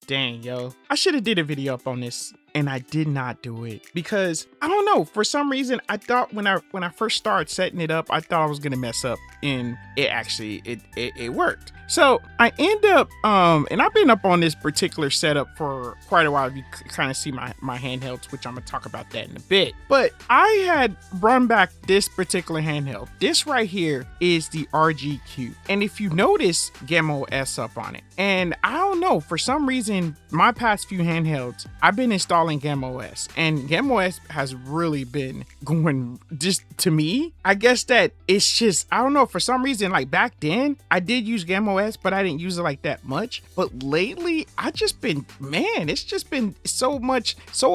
Dang, yo. I should have did a video up on this and I did not do it because I don't know, for some reason I thought when I first started setting it up, I thought I was gonna mess up, and it actually it worked. So I end up and I've been up on this particular setup for quite a while. You kind of see my handhelds, which I'm gonna talk about that in a bit. But I had run back this particular handheld. This right here is the RG Cube, and if you notice Gamma OS up on it, and I don't know, for some reason my past few handhelds I've been installing Gamma OS, and Gamma OS has really been going, just to me, I guess that it's just, I don't know, for some reason, like back then I did use Gamma OS, but I didn't use it like that much. But lately I just been, man, it's just been so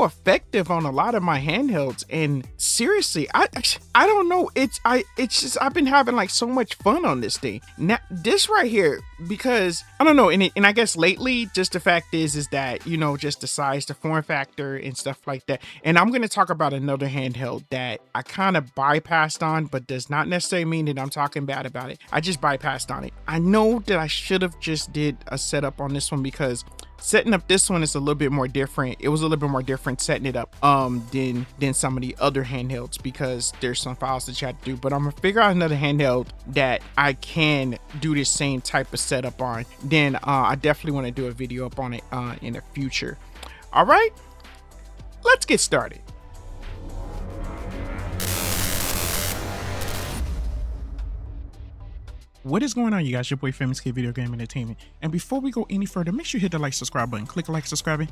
effective on a lot of my handhelds. And seriously, I don't know, it's just, I've been having like so much fun on this thing. Now this right here, because I don't know, and I guess lately just the fact is that, you know, just the size, the form factor and stuff like that. And I'm going to talk about another handheld that I kind of bypassed on, but does not necessarily mean that I'm talking bad about it. I just bypassed on it. I know that I should have just did a setup on this one, because setting up this one is a little bit more different. It was a little bit more different setting it up than some of the other handhelds, because there's some files that you have to do. But I'm gonna figure out another handheld that I can do this same type of setup on. Then I definitely want to do a video up on it in the future. All right, let's get started. What is going on, you guys? Your boy Famous Kid Video Game Entertainment. And before we go any further, make sure you hit the like, subscribe button. Click like, subscribing.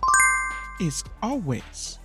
It's always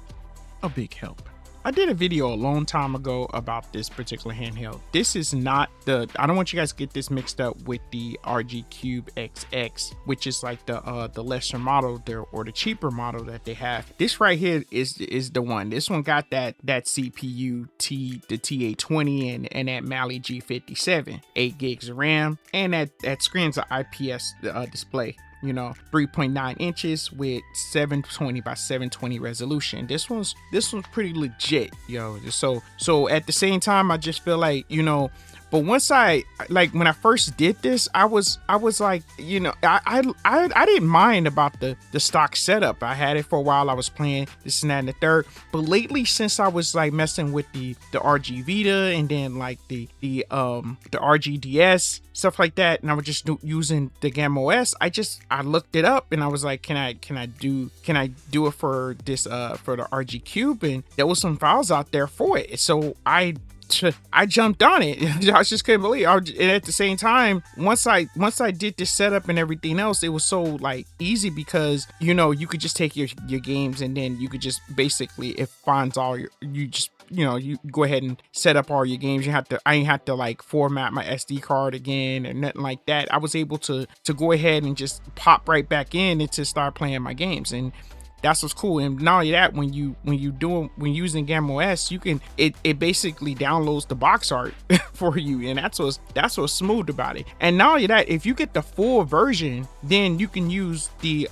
a big help. I did a video a long time ago about this particular handheld. This is not the, I don't want you guys to get this mixed up with the RG Cube XX, which is like the lesser model there, or the cheaper model that they have. This right here is the one. This one got that CPU the T820 and that Mali G57, 8 gigs of RAM, and that screen's an IPS display. You know, 3.9 inches with 720 by 720 resolution. This one's pretty legit, yo. So at the same time, I just feel like, you know, but once like when I first did this, I was like, you know, I didn't mind about the stock setup. I had it for a while. I was playing this and that and the third. But lately, since I was like messing with the RG Vita and then like the RGDS, stuff like that, and I was just using the Gamma OS, I looked it up and I was like, can I do it for this for the RG Cube? And there was some files out there for it. So I jumped on it. I just couldn't believe it. And at the same time, once I did this setup and everything else, it was so like easy, because, you know, you could just take your games and then you could just basically, it finds all you just, you know, you go ahead and set up all your games. I ain't have to like format my SD card again or nothing like that. I was able to go ahead and just pop right back in and to start playing my games. And that's what's cool. And not only that, when using Gamma OS, you can it basically downloads the box art for you, and that's what's smooth about it. And not only that, if you get the full version, then you can use the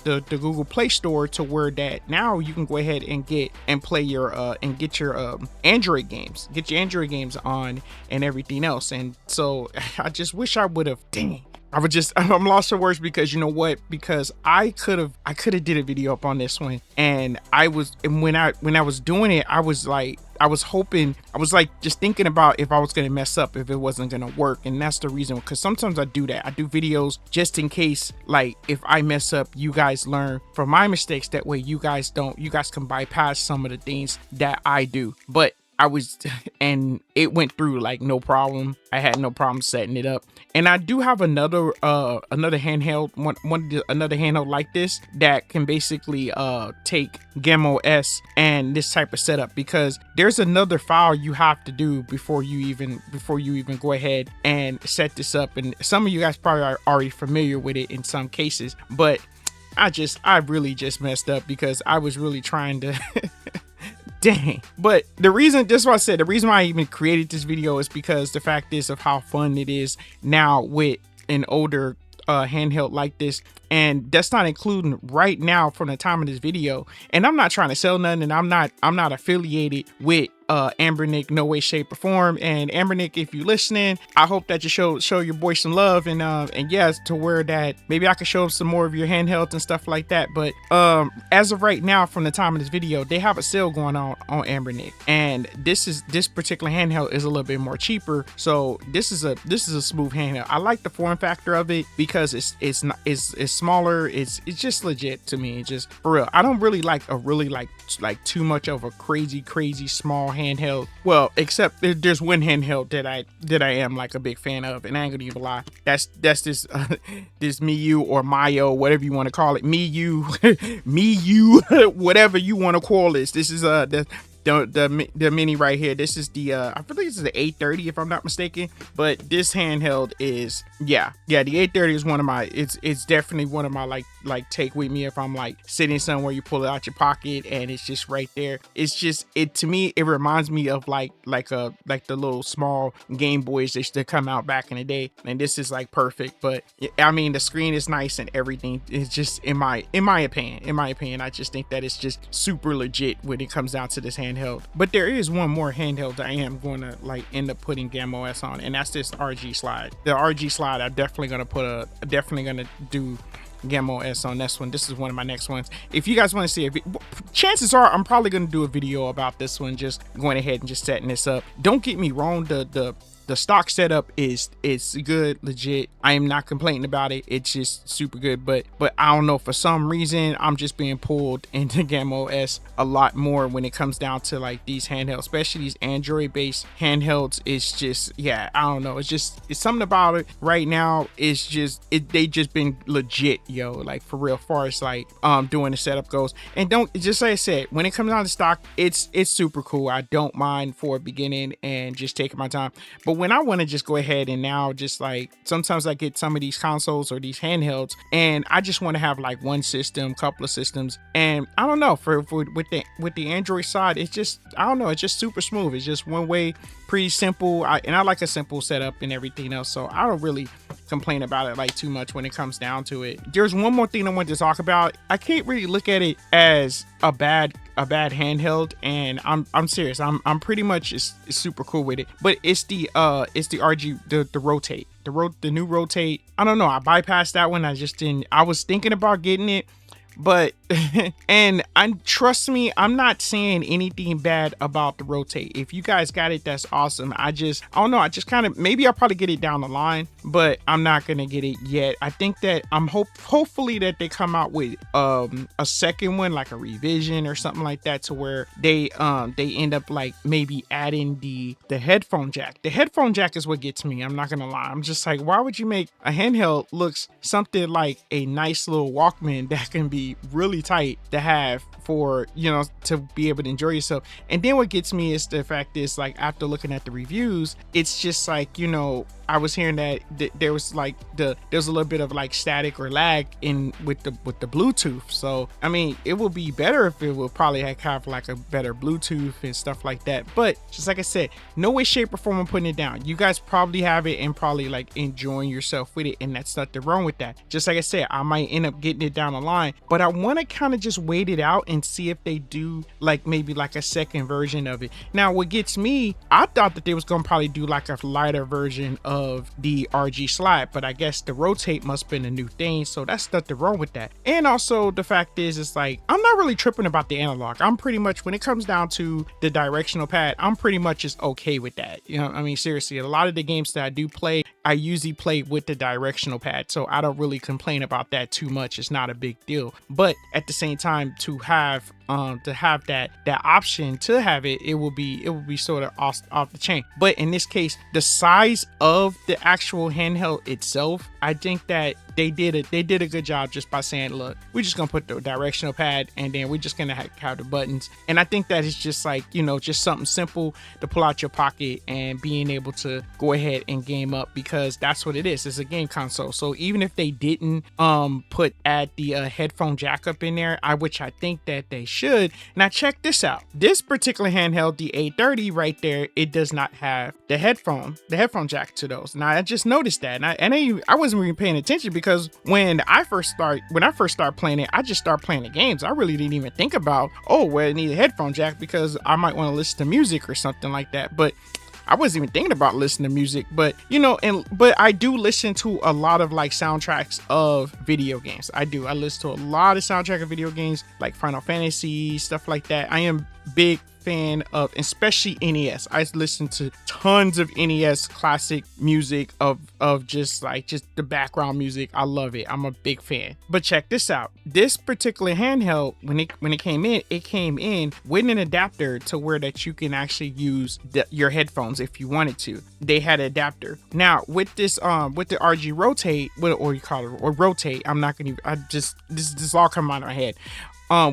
Google Play Store, to where that now you can go ahead and play your and get your Android games on and everything else. And so I just wish I would have, dang, I'm lost for words, because you know what? Because I could have did a video up on this one, and when I was doing it, I was just thinking about if I was gonna mess up, if it wasn't gonna work. And that's the reason, because sometimes I do that. I do videos just in case, like, if I mess up, you guys learn from my mistakes. That way you guys can bypass some of the things that I do. But and it went through like no problem. I had no problem setting it up. And I do have another handheld, another handheld like this that can basically take Gamma OS and this type of setup, because there's another file you have to do before you even go ahead and set this up. And some of you guys probably are already familiar with it in some cases, but I really just messed up, because I was really trying to dang. But the reason why I even created this video is because the fact is of how fun it is now with an older handheld like this. And that's not including right now from the time of this video. And I'm not trying to sell nothing, and I'm not affiliated with Anbernic No Way Shape or Form. And Anbernic, if you listening, I hope that you show your boy some love, and yes, to where that maybe I could show some more of your handhelds and stuff like that. But as of right now, from the time of this video, they have a sale going on Anbernic, and this particular handheld is a little bit more cheaper. So this is a smooth handheld. I like the form factor of it because it's smaller. It's just legit to me. It's just for real. I don't really like too much of a crazy small handheld. Well, except there's one handheld that I am like a big fan of, and I ain't gonna even lie. That's this this Miu or Mayo, whatever you want to call it. Miu, Miu, whatever you want to call this. This is the mini right here. This is the I believe this is the 830 if I'm not mistaken, but this handheld is the 830 is one of my it's definitely one of my like take with me if I'm like sitting somewhere, you pull it out your pocket and it's just right there. It's just to me it reminds me of like the little small Game Boys that come out back in the day, and this is like perfect. But I mean, the screen is nice and everything. It's just in my opinion, I just think that it's just super legit when it comes down to this handheld. But there is one more handheld that I am going to like end up putting Gamma OS on, and that's this RG slide. The RG slide, I'm definitely going to do Gamma OS on this one. This is one of my next ones. If you guys want to see it, chances are I'm probably going to do a video about this one, just going ahead and just setting this up. Don't get me wrong, the stock setup is good, legit. I am not complaining about it. It's just super good, but I don't know, for some reason I'm just being pulled into Gamma OS a lot more when it comes down to like these handhelds, especially these Android based handhelds. It's just, I don't know, it's something about it right now. It's just they just been legit, yo, like for real, far as like doing the setup goes. And don't, just like I said, when it comes down to stock, it's super cool. I don't mind for a beginning and just taking my time. But when I want to just go ahead and now just like, sometimes I get some of these consoles or these handhelds and I just want to have like one system, couple of systems, and I don't know, with the Android side, it's just, I don't know, it's just super smooth. It's just one way, pretty simple. I like a simple setup and everything else, so I don't really complain about it like too much when it comes down to it. There's one more thing I want to talk about. I can't really look at it as a bad handheld, and I'm serious. I'm pretty much it's super cool with it, but it's the RG, the Rotate, the new Rotate. I don't know, I bypassed that one. I was thinking about getting it, but and trust me, I'm not saying anything bad about the Rotate. If you guys got it, that's awesome. I don't know, I just kind of, maybe I'll probably get it down the line, but I'm not gonna get it yet. I think that I'm hopefully that they come out with a second one, like a revision or something like that, to where they end up like maybe adding the headphone jack. The headphone jack is what gets me, I'm not gonna lie. I'm just like, why would you make a handheld looks something like a nice little Walkman that can be really tight to have for, you know, to be able to enjoy yourself? And then what gets me is the fact is, like, after looking at the reviews, it's just like, you know, I was hearing that there was like there's a little bit of like static or lag in with the Bluetooth. So I mean, it would be better if it would probably have like a better Bluetooth and stuff like that. But just like I said, no way, shape, or form I'm putting it down. You guys probably have it and probably like enjoying yourself with it, and that's nothing wrong with that. Just like I said, I might end up getting it down the line, but I want to kind of just wait it out and see if they do like maybe like a second version of it. Now what gets me, I thought that they was gonna probably do like a lighter version of the RG slide, but I guess the Rotate must have been a new thing, so that's nothing wrong with that. And also the fact is, it's like, I'm not really tripping about the analog. I'm pretty much, when it comes down to the directional pad, I'm pretty much just okay with that. You know, I mean, seriously, a lot of the games that I do play, I usually play with the directional pad, so I don't really complain about that too much. It's not a big deal. But at the same time, to have that option to have it, it will be sort of off the chain. But in this case, the size of the actual handheld itself, I think that they did a good job just by saying, look, we're just gonna put the directional pad and then we're just gonna have the buttons. And I think that it's just like, you know, just something simple to pull out your pocket and being able to go ahead and game up, because that's what it is. It's a game console. So even if they didn't add the headphone jack up in there, which I think that they should. Now check this out. This particular handheld, the A30 right there, it does not have the headphone jack to those. Now I just noticed that, and I wasn't even paying attention because when I first started playing it, I just started playing the games. I really didn't even think about, oh, well, I need a headphone jack because I might want to listen to music or something like that. But I wasn't even thinking about listening to music, but but I do listen to a lot of like soundtracks of video games. I listen to a lot of soundtrack of video games, like Final Fantasy, stuff like that. I am big fan of, especially NES. I listen to tons of NES classic music of just the background music. I love it. I'm a big fan. But check this out. This particular handheld, when it came in with an adapter to where that you can actually use your headphones if you wanted to. They had an adapter. Now with this with the RG Rotate, or you call it, or Rotate, this is all coming out of my head.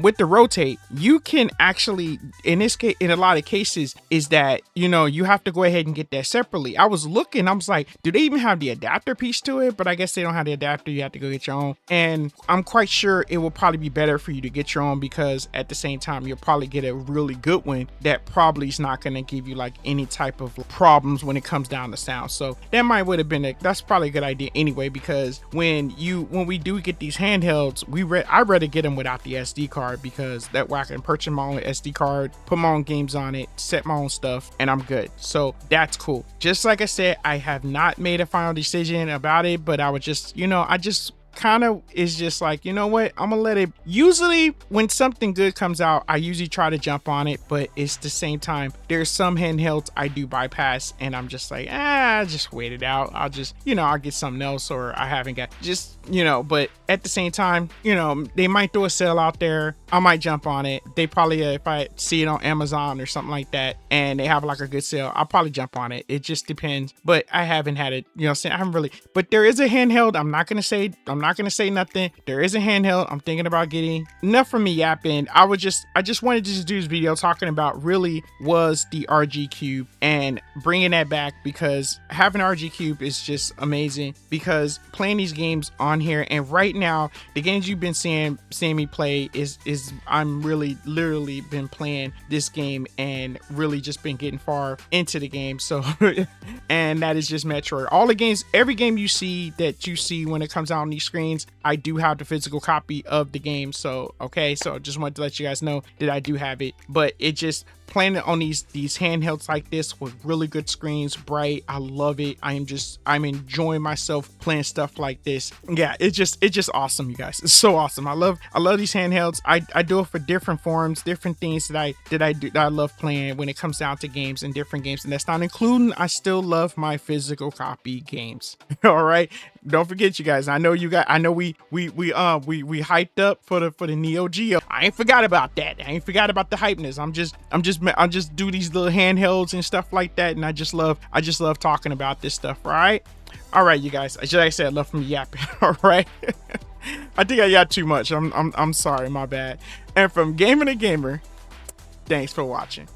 With the Rotate, you can actually, in this case, in a lot of cases, is that, you have to go ahead and get that separately. I was looking, I was like, do they even have the adapter piece to it? But I guess they don't have the adapter. You have to go get your own. And I'm quite sure it will probably be better for you to get your own, because at the same time, you'll probably get a really good one that probably is not going to give you like any type of problems when it comes down to sound. So that that's probably a good idea anyway, because when we do get these handhelds, I'd rather get them without the SD card, because that way I can purchase my own SD card, put my own games on it, set my own stuff, and I'm good. So that's cool. Just like I said, I have not made a final decision about it, but I would just, I just kind of is just like, you know what, I'm gonna let it. Usually when something good comes out, I usually try to jump on it, but it's the same time, there's some handhelds I do bypass, and I'm just like, just wait it out. I'll just, I'll get something else, or I haven't got, just, but at the same time, they might throw a sale out there. I might jump on it. They probably, if I see it on Amazon or something like that, and they have like a good sale, I'll probably jump on it. It just depends, but I haven't had it, I haven't really, but there is a handheld. I'm not going to say nothing. There is a handheld I'm thinking about getting. Enough from me yapping. I just wanted to just do this video talking about really was the RG Cube and bringing that back, because having RG Cube is just amazing, because playing these games on here, and right now the games you've been seeing me play is I'm really literally been playing this game and really just been getting far into the game. So and that is just Metroid. All the games, every game you see when it comes out on these screens, I do have the physical copy of the game. So okay, so just wanted to let you guys know that I do have it, but it just playing it on these handhelds like this with really good screens, bright. I love it. I'm enjoying myself playing stuff like this. Yeah, it's just awesome, you guys. It's so awesome. I love these handhelds. I do it for different forms, different things that I love playing when it comes down to games and different games, and that's not including, I still love my physical copy games. All right, don't forget, you guys. I know we hyped up for the Neo Geo. I ain't forgot about that. I ain't forgot about the hypeness. I just do these little handhelds and stuff like that, and I just love talking about this stuff. Right, all right, you guys. Like I said, I love from yapping. All right. I think I yapped too much. I'm sorry, my bad. And from Gamer to Gamer, thanks for watching.